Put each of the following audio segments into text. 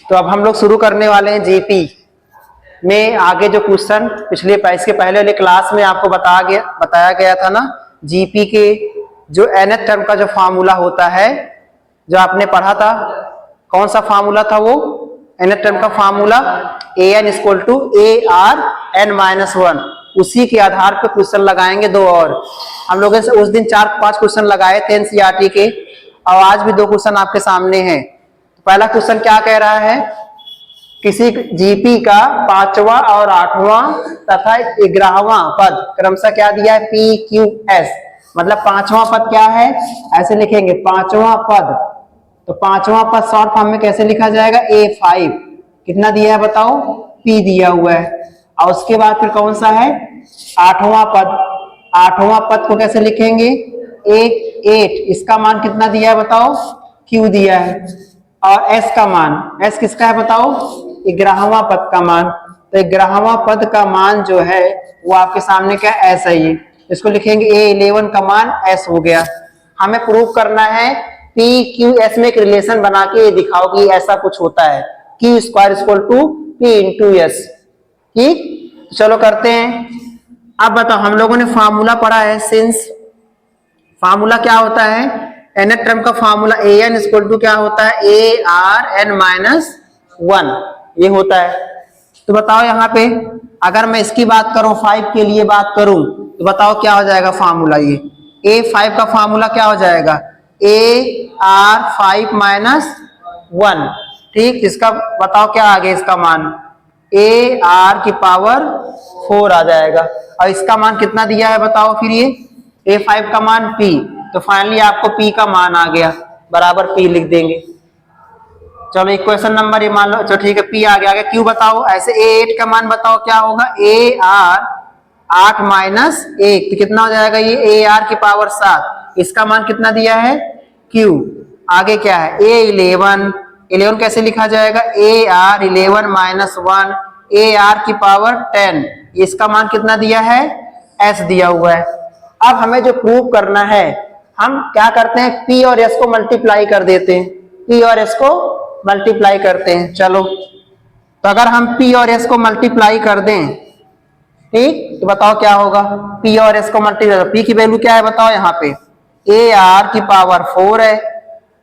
तो अब हम लोग शुरू करने वाले हैं जीपी में। आगे जो क्वेश्चन पिछले इसके पहले वाले क्लास में आपको बताया गया था ना, जीपी के जो nth टर्म का जो फार्मूला होता है, जो आपने पढ़ा था, कौन सा फार्मूला था वो? nth टर्म का formula an equal to ARn-1। उसी के आधार पर क्वेश्चन लगाएंगे दो और। हम लोगों से उस दिन 4-5 क्वेश्चन लगाए थे एनसीईआरटी के, और आज भी 2 क्वेश्चन आपके सामने हैं। पहला क्वेश्चन क्या कह रहा है? किसी जीपी का 5वां और 8वां तथा 11वां पद क्रमशः क्या दिया है? P Q S. मतलब 5वां पद क्या है? ऐसे लिखेंगे 5वां पद। तो 5वां पद शॉर्ट फॉर्म में कैसे लिखा जाएगा? A5। कितना दिया है बताओ? P दिया हुआ है। और उसके बाद फिर कौन सा है? 8वां पद। 8वां पद को कैसे लिखेंगे? A8। इसका मान कितना दिया है बताओ? Q दिया है। और S का मान, S किसका है बताओ? 11वां पद का मान। तो 11वां पद का मान जो है वो आपके सामने क्या है? S है। ये इसको लिखेंगे A11 का मान S हो गया। हमें प्रूव करना है P Q S में एक रिलेशन बना के ये दिखाओ कि ऐसा कुछ होता है, Q square equal to P into S। ठीक, चलो करते हैं। अब बताओ, हम लोगों ने फार्मूला पढ़ा है सिंस। फार्मूला क्या होता है? nth टर्म का फार्मूला an इक्वल टू क्या होता है? ARn-1 ये होता है। तो बताओ यहाँ पे अगर मैं इसकी बात करूं, 5 के लिए बात करूं, तो बताओ क्या हो जाएगा फार्मूला? ये A5 का फार्मूला क्या हो जाएगा? AR5-1। ठीक, इसका बताओ क्या आ गया? इसका मान AR की पावर 4 आ जाएगा। और इसका मान कितना दिया है बताओ? फिर ये A5 का मान P। तो फाइनली आपको P का मान आ गया, बराबर P लिख देंगे। चलो इक्वेशन नंबर ये मान लो। चलो ठीक है, P आ गया। Q बताओ। ऐसे A8 का मान बताओ क्या होगा? AR8-1 तो कितना हो जाएगा? ये AR की पावर 7। इसका मान कितना दिया है? Q। आगे क्या है? A11। 11 कैसे लिखा जाएगा? AR11-1 AR की पावर 10। इसका मान कितना दिया है? S दिया हुआ है। अब हमें जो प्रूव करना है, हम क्या करते हैं? P और S को मल्टीप्लाई कर देते हैं। P और S को मल्टीप्लाई करते हैं। चलो, तो अगर हम P और S को मल्टीप्लाई कर दें, ठीक, तो बताओ क्या होगा? P और S को मल्टीप्लाई, P की वैल्यू क्या है बताओ? यहाँ पे AR की पावर 4 है,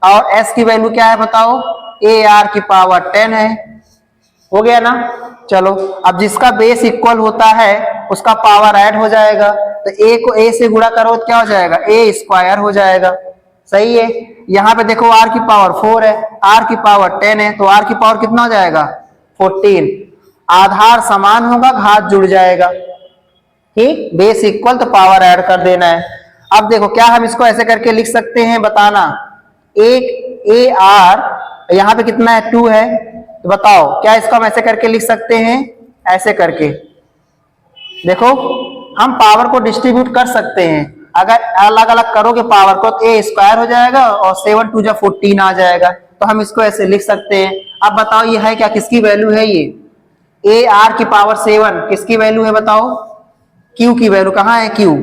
और S की वैल्यू क्या है बताओ? AR की पावर 10 है। हो गया ना? चलो, अब जिसका बेस इक्वल होता है उसका पावर ऐड हो जाएगा। तो A को A से गुणा करो तो क्या हो जाएगा? A स्क्वायर हो जाएगा। सही है। यहाँ पे देखो R की पावर 4 है, R की पावर 10 है, तो R की पावर कितना हो जाएगा? 14। आधार समान होगा, घात जुड़ जाएगा। ठीक, बेस इक्वल तो पावर ऐड कर देना है। अब देखो, क्या हम इसको ऐसे करके लिख सकते हैं? बताना। एक AR यहाँ पे कितना है? 2 है। तो बताओ क्या इसको हम ऐसे करके लिख सकते हैं? ऐसे करके देखो, हम पावर को डिस्ट्रीब्यूट कर सकते हैं। अगर अलग अलग करोगे पावर को तो A स्क्वायर हो जाएगा और 7 2 14 आ जाएगा। तो हम इसको ऐसे लिख सकते हैं। अब बताओ ये है क्या? किसकी वैल्यू है? ये AR की पावर 7 किसकी वैल्यू है बताओ? Q की वैल्यू। कहाँ है Q?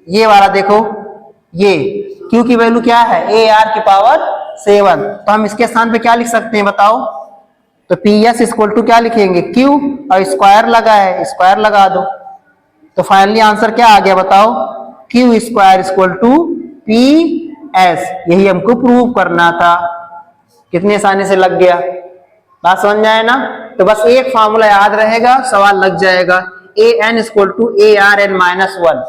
ये वाला देखो, ये Q की वैल्यू क्या है? AR की पावर 7। तो हम इसके स्थान पे क्या लिख सकते हैं बताओ? तो PS इक्वल टू क्या लिखेंगे? Q, और स्क्वायर लगा है, स्क्वायर लगा दो। तो फाइनली आंसर क्या आ गया बताओ? Q square equal to PS। यही हमको प्रूव करना था। कितनी आसानी से लग गया, बात समझ में आए ना? तो बस एक फार्मूला याद रहेगा, सवाल लग जाएगा। AN equal to ARn-1।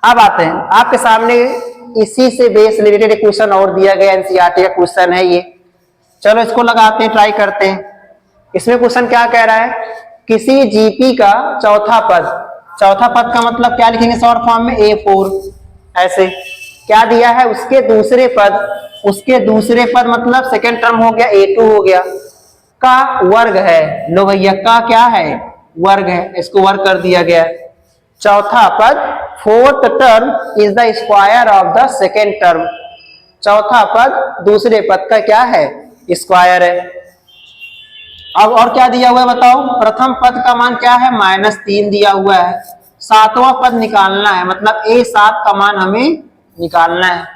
अब आते हैं आपके सामने, इसी से बेस रिलेटेड एक क्वेश्चन और दिया गया, एनसीईआरटी का क्वेश्चन है ये। चलो इसको लगाते हैं, ट्राई करते हैं। इसमें क्वेश्चन क्या कह रहा है? किसी जीपी का चौथा पद, चौथा पद का मतलब क्या लिखेंगे शॉर्ट फॉर्म में? A4। ऐसे क्या दिया है? उसके दूसरे पद, उसके दूसरे पद मतलब सेकेंड टर्म हो गया, A2 हो गया, का वर्ग है। लो भैया, का क्या है? वर्ग है। इसको वर्ग कर दिया गया। चौथा पद, fourth term is the square of the second term. चौथा पद दूसरे पद का क्या है? स्क्वायर है। अब और क्या दिया हुआ है बताओ? प्रथम पद का मान क्या है? -3 दिया हुआ है। सातवां पद निकालना है, मतलब A7 का मान हमें निकालना है।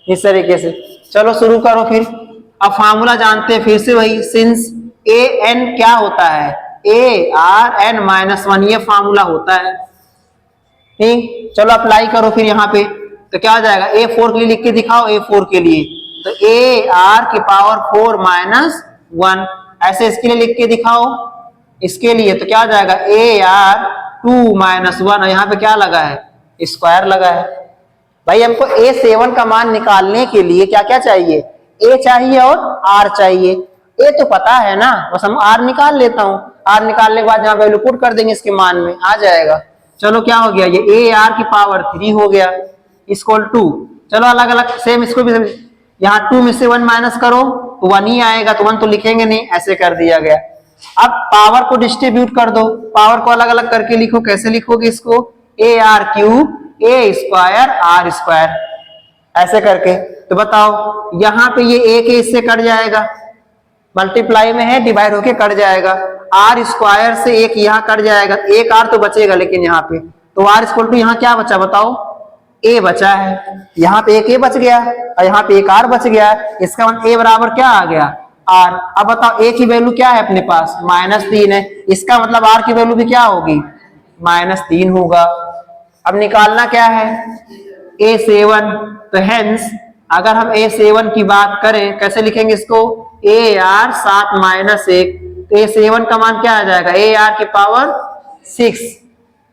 इस तरीके से। चलो शुरू करो फिर। अब फार्मूला जानते हैं फिर से वही, सिंस ए एन क्या होता है, A R N minus one, ये फार्मूला होता है। ठीक, चलो अप्लाई करो फिर यहाँ पे। तो क्या हो जाएगा, A4 के लिए लिख के दिखाओ, A4 के लिए तो ए आर की पावर 4 माइनस 1, ऐसे इसके लिए लिख के दिखाओ। इसके लिए तो क्या हो जाएगा, ए आर 2 माइनस 1, और यहाँ पे क्या लगा है, स्क्वायर लगा है। भाई हमको A7 का मान निकालने के लिए क्या क्या चाहिए, A चाहिए और R चाहिए। A तो पता है ना, बस हम R निकाल लेता हूँ। R निकालने के बाद यहाँ वैल्यू पुट कर देंगे, इसके मान में आ जाएगा। चलो क्या हो गया, ये AR की पावर 3 हो गया इक्वल टू, चलो अलग अलग सेम इसको भी, यहाँ 2 में से 1 माइनस करो तो 1 ही आएगा, तो 1 तो लिखेंगे नहीं, ऐसे कर दिया गया। अब पावर को डिस्ट्रीब्यूट कर दो, पावर को अलग अलग करके लिखो। कैसे लिखोगे इसको, AR cube A square R square, ऐसे करके। तो बताओ यहाँ पे ये A के इससे कट जाएगा, मल्टीप्लाई में है, डिवाइड होके कट जाएगा। R स्क्वायर से एक यहाँ कट जाएगा, एक R तो बचेगा, लेकिन यहाँ पे तो R इक्वल टू यहाँ क्या बचा बताओ, A बचा है। यहाँ पे एक A बच गया और यहाँ पे एक R बच गया, इसका मतलब A बराबर क्या आ गया, R। अब बताओ A की वैल्यू क्या है अपने पास, -3 है, इसका मतलब R की वैल्यू भी क्या होगी, -3 होगा। अब निकालना क्या है, A7, तो हेंस अगर हम A7 की बात करें, कैसे लिखेंगे इसको, AR 7 माइनस 1, तो A7 का मान क्या आ जाएगा, AR की पावर 6,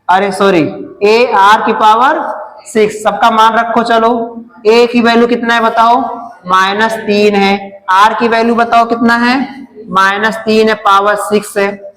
अरे सॉरी AR की पावर 6, सबका मान रखो। चलो A की वैल्यू कितना है बताओ, -3 है, R की वैल्यू बताओ कितना है, -3 है, पावर 6 है।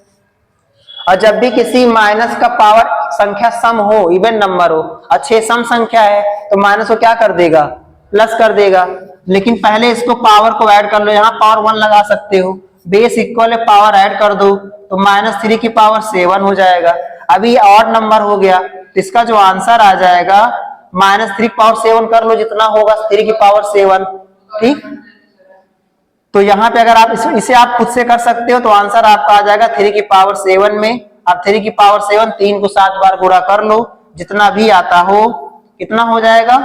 और जब भी किसी माइनस का पावर संख्या सम हो, इवन नंबर हो, अच्छे सम संख्या है, तो माइनस को क्या कर देगा, प्लस कर देगा। लेकिन पहले इसको पावर को ऐड कर लो, यहाँ पावर 1 लगा सकते हो, बेस इक्वल है, पावर ऐड कर दो तो -3 की पावर 7 हो जाएगा। अभी ऑड नंबर हो गया, तो इसका जो आंसर आ जाएगा -3 की पावर 7 कर लो, जितना होगा 3 की पावर 7। ठीक, तो यहाँ पे अगर आप इसे आप खुद से कर सकते हो, तो आंसर आपका आ जाएगा 3 की पावर 7 में। अब 3 की पावर 7 3 को 7 बार गुणा कर लो, जितना भी आता हो, कितना हो जाएगा,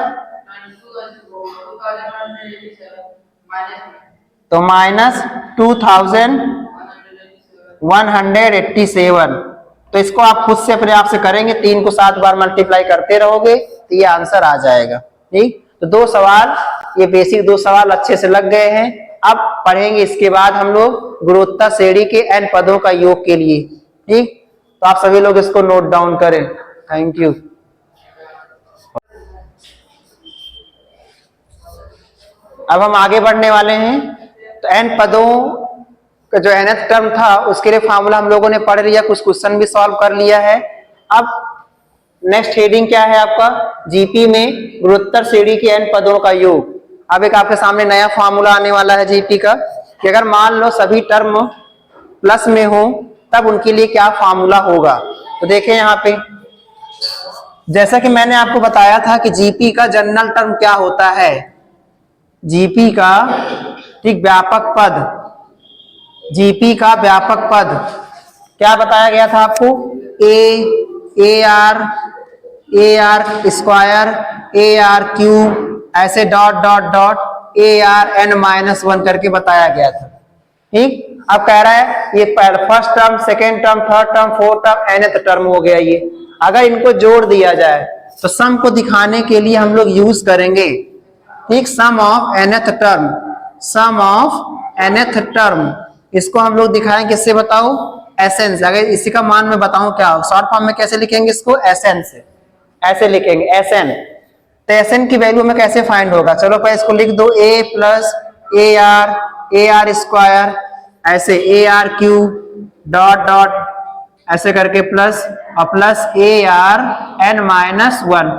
तो -2187। तो इसको आप खुद से अपने आप से करेंगे, 3 को 7 बार मल्टीप्लाई करते रहोगे तो ये आंसर आ जाएगा। ठीक, तो 2 सवाल, ये बेसिक 2 सवाल अच्छे से लग गए हैं। अब पढ़ेंगे इसके बाद हम लोग गुणोत्तर श्रेणी के n पदों का योग के लिए। ठीक, तो आप सभी लोग इसको नोट डाउन करें। Thank you. अब हम आगे बढ़ने वाले हैं। तो n पदों का जो nth टर्म था, उसके लिए फार्मूला हम लोगों ने पढ़ लिया, कुछ क्वेश्चन भी सॉल्व कर लिया है। अब नेक्स्ट हेडिंग क्या है आपका, जीपी में गुणोत्तर श्रेणी के n पदों का योग। अब एक आपके सामने नया फार्मूला आने वाला है जीपी का, कि अगर मान लो सभी टर्म प्लस में हो, तब उनके लिए क्या फार्मूला होगा। तो देखें यहाँ पे, जैसा कि मैंने आपको बताया था कि जीपी का जनरल टर्म क्या होता है, जीपी का, ठीक, व्यापक पद, जीपी का व्यापक पद क्या बताया गया था आपको, AR स्क्वायर, AR क्यूब, ऐसे डॉट डॉट डॉट ARn-1 करके बताया गया था। ठीक, अब कह रहा है ये first term, second term, third term, fourth term, nth term हो गया ये। अगर इनको जोड़ दिया जाए तो सम को दिखाने के लिए हम लोग यूज करेंगे, ठीक, sum of nth term, sum of nth term. इसको हम लोग दिखाएंगे किससे बताओ, Sn से। अगर इसी का मान मैं बताऊं क्या हो, शॉर्ट फॉर्म में कैसे लिखेंगे इसको, Sn से, ऐसे लिखेंगे Sn। तो Sn की वैल्यू में कैसे फाइंड होगा, चलो पहले इसको लिख दो, A प्लस AR स्क्वायर, ऐसे AR क्यूब, डॉट डॉट ऐसे करके प्लस, और प्लस ARn-1।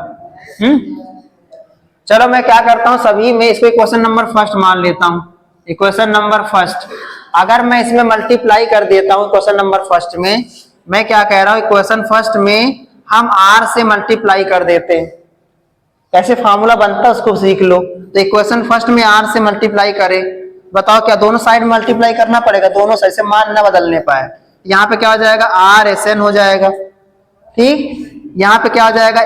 चलो मैं क्या करता हूं, सभी में इसको इक्वेशन नंबर फर्स्ट मान लेता हूं, इक्वेशन नंबर फर्स्ट। अगर मैं इसमें मल्टीप्लाई कर देता हूं इक्वेशन नंबर फर्स्ट में, मैं क्या कह रहा हूं, इक्वेशन फर्स्ट में हम R से मल्टीप्लाई कर देते हैं। कैसे फार्मूला बनता है उसको सीख लो। तो इक्वेशन फर्स्ट में R से मल्टीप्लाई करें, बताओ क्या दोनों साइड मल्टीप्लाई करना पड़ेगा, दोनों साइड से मान ना बदलने पाए। यहाँ पे क्या हो जाएगा, RSn हो जाएगा। ठीक, यहाँ पे क्या हो जाएगा,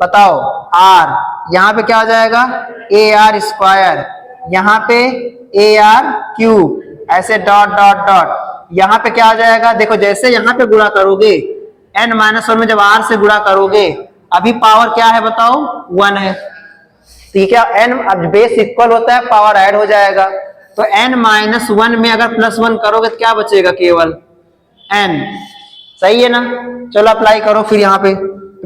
बताओ आर, यहाँ पे क्या हो जाएगा ए आर स्क्वायर, यहाँ पे ए आर क्यूब, ऐसे डॉट डॉट डॉट, यहाँ पे क्या हो जाएगा, देखो जैसे यहाँ पे गुणा करोगे n-1 में जब r से गुणा करोगे, अभी पावर क्या है बताओ 1 है, ठीक है। n अब बेस इक्वल होता है, पावर ऐड हो जाएगा, तो n-1 में अगर +1 करोगे तो क्या बचेगा, केवल n, सही है ना। चलो अप्लाई करो फिर यहाँ पे,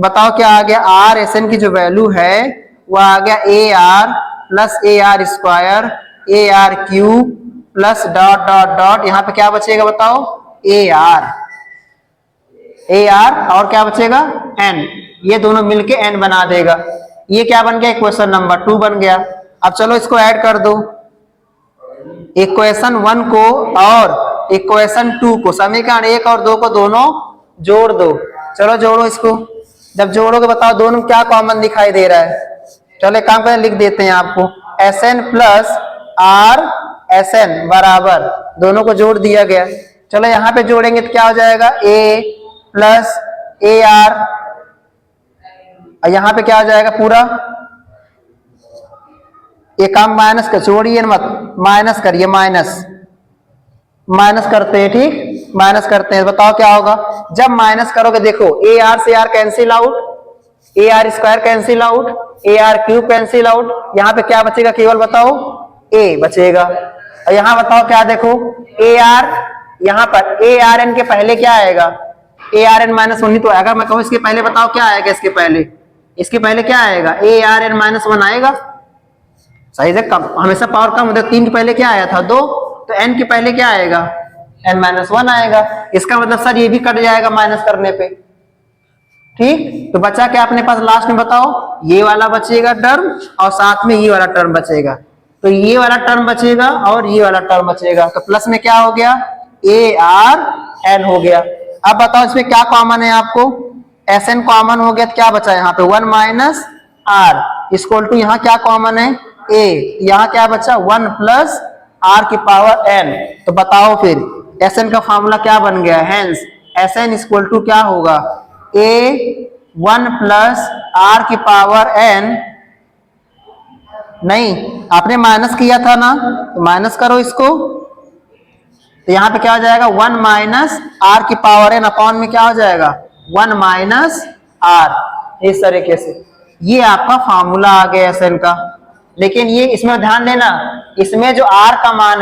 बताओ क्या आ गया, आर एस एन की जो वैल्यू है वो आ गया A R plus A R square A R cube plus dot dot dot, यहाँ पे क्या बचेगा बताओ ए आर और क्या बचेगा n, ये दोनों मिलके n बना देगा। ये क्या बन गया, इक्वेशन नंबर 2 बन गया। अब चलो इसको ऐड कर दो, इक्वेशन 1 को और इक्वेशन 2 को, समीकरण 1 और 2 को दोनों जोड़ दो। चलो जोड़ो इसको, जब जोड़ोगे बताओ दोनों क्या कॉमन दिखाई दे रहा है। चलो एक काम करें, लिख देते हैं आपको, Sn प्लस आर Sn बराबर, दोनों को जोड़ दिया गया। चलो यहाँ पे जोड़ेंगे तो क्या हो जाएगा, a प्लस ए आर, यहाँ पे क्या हो जाएगा पूरा, ये काम माइनस कर, जोड़िए मत, माइनस करिए, माइनस करते हैं, ठीक, माइनस करते हैं, बताओ क्या होगा, जब माइनस करोगे देखो ए आर से R cancel out, A R square cancel out, A R cube cancel out, यहाँ पे क्या बचेगा, केवल बताओ ए बचेगा। और यहाँ बताओ क्या, देखो ए आर, यहाँ पर ए आर एन के पहले क्या आएगा, ए आर एन -1 ही तो आएगा। मैं कहूँ इसके पहले बताओ क्या आएगा, इसके पहले क्या आएगा, ए आर एन -1 आएगा, सही से कम, हमेशा पावर कम होता है, 3 के पहले क्या आया था 2, तो n के पहले क्या आएगा n-1 आएगा। इसका मतलब सर ये भी कट जाएगा माइनस करने पे, ठीक। तो बचा क्या अपने पास लास्ट में बताओ, ये वाला बचेगा टर्म और साथ में ये वाला टर्म बचेगा, तो ये वाला टर्म बचेगा और ये वाला टर्म बचेगा, तो प्लस में क्या हो गया ए आर एन हो गया। अब बताओ इसमें क्या कॉमन है आपको, एस एन कॉमन हो गया, तो क्या बचा यहाँ पे 1 माइनस आर इक्वल टू, यहाँ क्या कॉमन है a, यहाँ क्या बचा 1 प्लस r की पावर n। तो बताओ फिर Sn का फॉर्मूला क्या बन गया, हेंस Sn इक्वल टू क्या होगा, a 1 प्लस r की पावर n, नहीं आपने माइनस किया था ना, तो माइनस करो इसको, तो यहाँ पे क्या हो जाएगा 1 माइनस r की पावर n अपॉन में क्या हो जाएगा 1 माइनस r, इस तरीके से ये आपका फॉर्मूला आ गया Sn का। लेकिन ये इसमें ध्यान देना, इसमें जो r का मान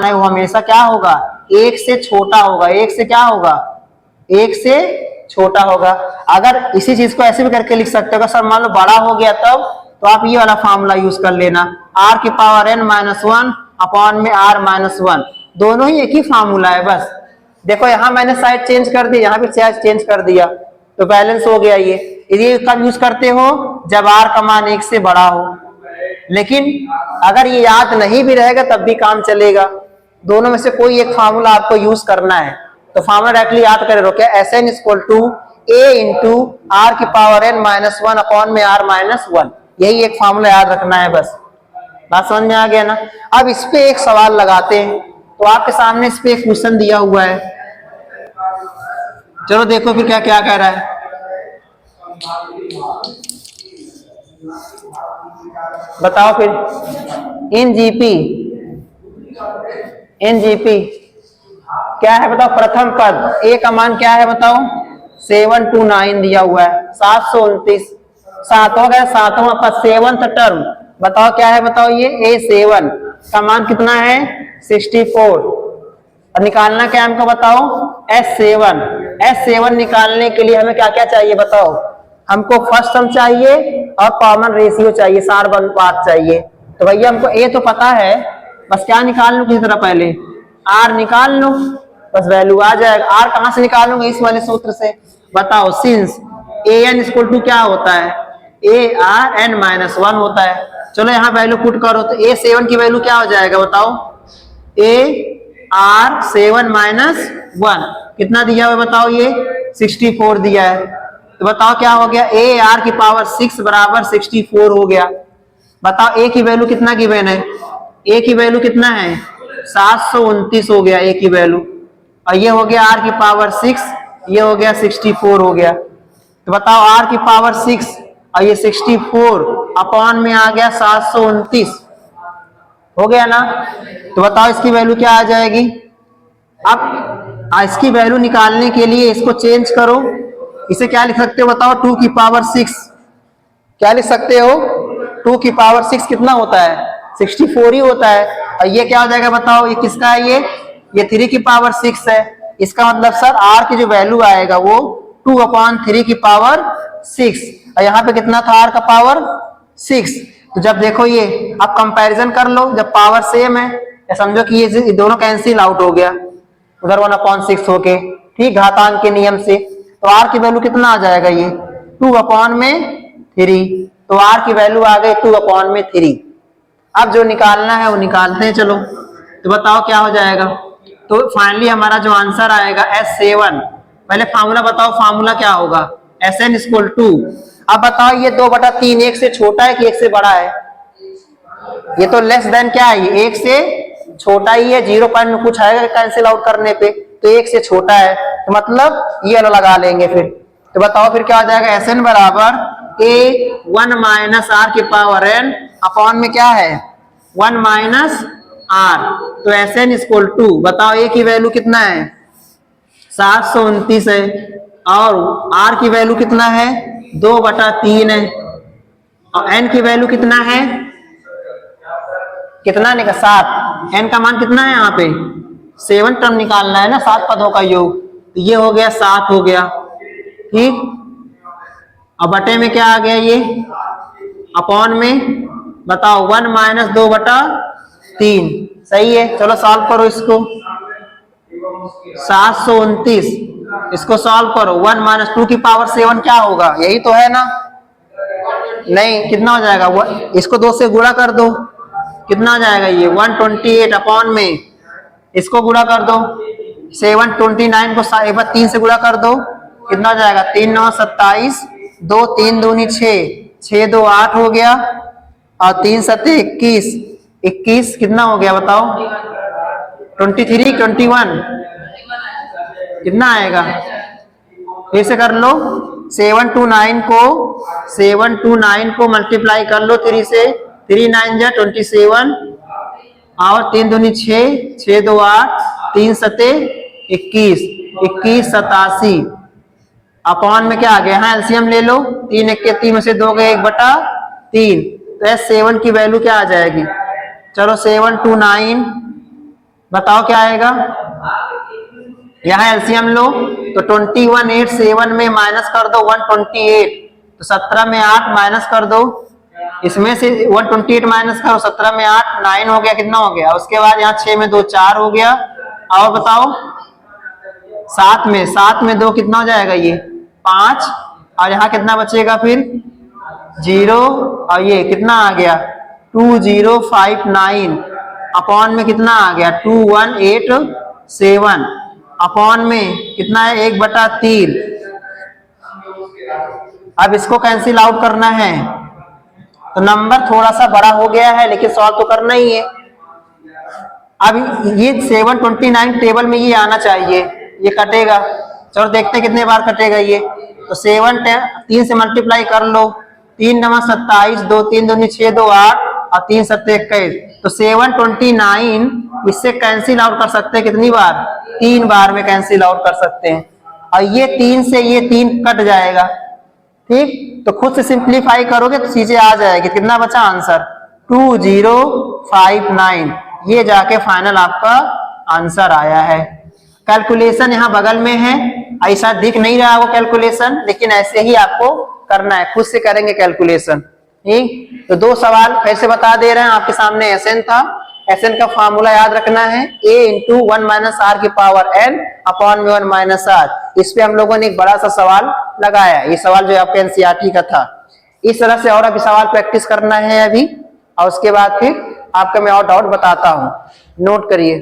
है, वो हमेशा क्या होगा, 1 से छोटा होगा, 1 से क्या होगा, 1 से छोटा होगा। अगर इसी चीज को ऐसे भी करके लिख सकते हो, सर मान लो बड़ा हो गया तब, तो आप ये वाला फॉर्मूला यूज कर लेना, r की पावर n-1 अपॉन में r-1, दोनों ही एक ही फॉर्मूला है। बस देखो यहाँ मैंने साइड चेंज कर दी, यहाँ भी साइड चेंज कर दिया, तो बैलेंस हो गया। ये कब यूज करते हो, जब r का मान 1 से बड़ा हो। लेकिन अगर ये याद नहीं भी रहेगा तब भी काम चलेगा, दोनों में से कोई एक फार्मूला आपको यूज करना है। तो फार्मूला डायरेक्टली याद करे रहो, क्या Sn equal to a into R की पावर n-1 अपॉन में r-1, यही एक फार्मूला याद रखना है। बस बात समझ में आ गया ना। अब इस पे एक सवाल लगाते हैं, तो आपके सामने इस पे एक क्वेश्चन दिया हुआ है, चलो देखो फिर क्या क्या कह रहा है। बताओ फिर, इन जीपी क्या है बताओ, प्रथम पद ए का मान क्या है बताओ, 729 दिया हुआ है, 729, सातवां पद 7th टर्म बताओ क्या है, बताओ ये A7 का मान कितना है 64, और निकालना क्या है हमको बताओ S7 निकालने के लिए हमें क्या क्या चाहिए बताओ, हमको फर्स्ट सम चाहिए और कॉमन रेशियो चाहिए, सार अनुपात चाहिए। तो भैया हमको ए तो पता है, बस क्या निकाल लूं, किसी तरह पहले आर निकाल लूं, बस वैल्यू आ जाएगा। आर कहां से निकालूंगा, इस वाले सूत्र से। बताओ since A N equal to क्या होता है, ए आर एन -1 होता है। चलो यहाँ वैल्यू पुट करो, तो A7 की वैल्यू क्या हो जाएगा बताओ, ए आर 7 -1 कितना दिया हुआ बताओ, ये 64 दिया है। तो बताओ क्या हो गया, ए आर की पावर 6 बराबर 64 हो गया। बताओ ए की वैल्यू कितना गिवन है, ए की वैल्यू कितना है 729 हो गया ए की वैल्यू, और ये हो गया आर की पावर 6, ये हो गया 64 हो गया। तो बताओ आर की पावर 6 और ये 64 अपॉन में आ गया 729, हो गया ना। तो बताओ इसकी वैल्यू क्या आ जाएगी। अब इसकी वैल्यू निकालने के लिए इसको चेंज करो, इसे क्या लिख सकते हो बताओ, 2 की पावर 6, क्या लिख सकते हो, 2 की पावर 6 कितना होता है, 64 ही होता है। और ये क्या हो जाएगा बताओ, ये किसका है, ये 3 की पावर 6 है। इसका मतलब सर आर की जो वैल्यू आएगा वो 2/3 की पावर 6, और यहाँ पे कितना था आर का पावर 6। तो जब देखो ये आप कंपैरिजन कर लो, जब पावर सेम है या समझो कि ये दोनों कैंसिल आउट हो गया उधर 1/6 होके, ठीक, घातांक के नियम से। तो आर की वैल्यू कितना आ जाएगा, ये 2/3। तो आर की वैल्यू आ गई 2/3। अब जो निकालना है वो निकालते हैं, चलो। तो बताओ क्या हो जाएगा। तो फाइनली हमारा जो आंसर आएगा S7, पहले फार्मूला बताओ, फार्मूला क्या होगा, Sn इक्वल टू, अब बताओ ये 2/3 एक से छोटा है कि एक से बड़ा है, ये तो लेस देन क्या है, ये एक से छोटा ही है, 0 पॉइंट में कुछ आएगा कैंसिल आउट करने पे, तो एक से छोटा है, तो मतलब ये वाला लगा लेंगे फिर। तो बताओ फिर क्या हो जाएगा, Sn बराबर A1 माइनस आर की पावर n अपॉन में क्या है 1 माइनस आर। तो Sn इक्वल टू, बताओ ए की वैल्यू कितना है 729 है, और आर की वैल्यू कितना है 2/3 है, और n की वैल्यू कितना है, कितना निकला 7, n का मान कितना है, यहाँ पे 7 टर्म निकालना है ना, 7 पदों का योग, तो ये हो गया 7 हो गया, ठीक। अब बटे में क्या आ गया, ये अपॉन में, बताओ 1 माइनस 2/3, सही है। चलो सॉल्व करो इसको, 729, इसको सॉल्व करो, 1 माइनस 2 की पावर 7 क्या होगा, यही तो है ना, नहीं कितना हो जाएगा, इसको 2 से गुणा कर दो, कितना हो जाएगा ये 128 अपॉन में, इसको गुणा कर दो 729 को एक बार 3 से गुणा कर दो, कितना हो जाएगा 3 9 27, 2 3 दूनी 6, 6 2 8 हो गया, और 3 7 21, 21 कितना हो गया बताओ 23 21 कितना आएगा, फिर से कर लो, 729 को मल्टीप्लाई कर लो 3 से, 3 9 जा 27, और 3 दूनी 6, 6 2 8, 3 7 21, 21 87 अपॉन में क्या आ गया, हाँ एलसीएम ले लो, 3 1 के 3 में से 2 गए 1/3, तो S7 की वैल्यू क्या आ जाएगी, चलो 729, बताओ क्या आएगा, यहाँ एलसीएम लो, तो 21 8 7 में माइनस कर दो 128, तो 17 में 8 माइनस कर दो, इसमें से 128 माइनस करो, 17 में 8 9 हो गया, कितना हो गया, उसके बाद यहाँ 6 में 2 4 हो गया, और बताओ 7 में 2 कितना हो जाएगा, ये 5, और यहाँ कितना बचेगा फिर 0, और ये कितना आ गया 2059 अपॉन में कितना आ गया 2187 अपॉन में कितना है 1/3। अब इसको कैंसिल आउट करना है, तो नंबर थोड़ा सा बड़ा हो गया है, लेकिन सॉल्व तो करना ही है। अब ये 729 टेबल में ये आना चाहिए, ये कटेगा, चलो देखते हैं कितने बार कटेगा ये, तो 7 3 से मल्टीप्लाई कर लो, 3 9 27, 2 3 दूनी 6 2 8, और 3 7 21, तो 729 इससे कैंसिल आउट कर सकते हैं कितनी बार, 3 बार में कैंसिल आउट कर सकते हैं, और ये 3 से ये 3 कट जाएगा, ठीक। तो खुद से सिंप्लीफाई करोगे तो चीजें आ जाएगी, कितना बचा आंसर 2059, ये जाके फाइनल आपका आंसर आया है। कैलकुलेशन यहाँ बगल में है, ऐसा दिख नहीं रहा वो कैलकुलेशन, लेकिन ऐसे ही आपको करना है, खुद से करेंगे कैलकुलेशन, ठीक। तो 2 सवाल फिर से बता दे रहे हैं, आपके सामने Sn था, Sn का फॉर्मूला याद रखना है A × 1 माइनस आर की पावर n अपॉन में 1 माइनस आर। इस पे हम लोगों ने एक बड़ा सा सवाल लगाया, ये सवाल जो आपके एनसीईआरटी का था। इस तरह से और अभी सवाल प्रैक्टिस करना है अभी, और उसके बाद फिर आपका मैं और डाउट बताता हूँ, नोट करिए।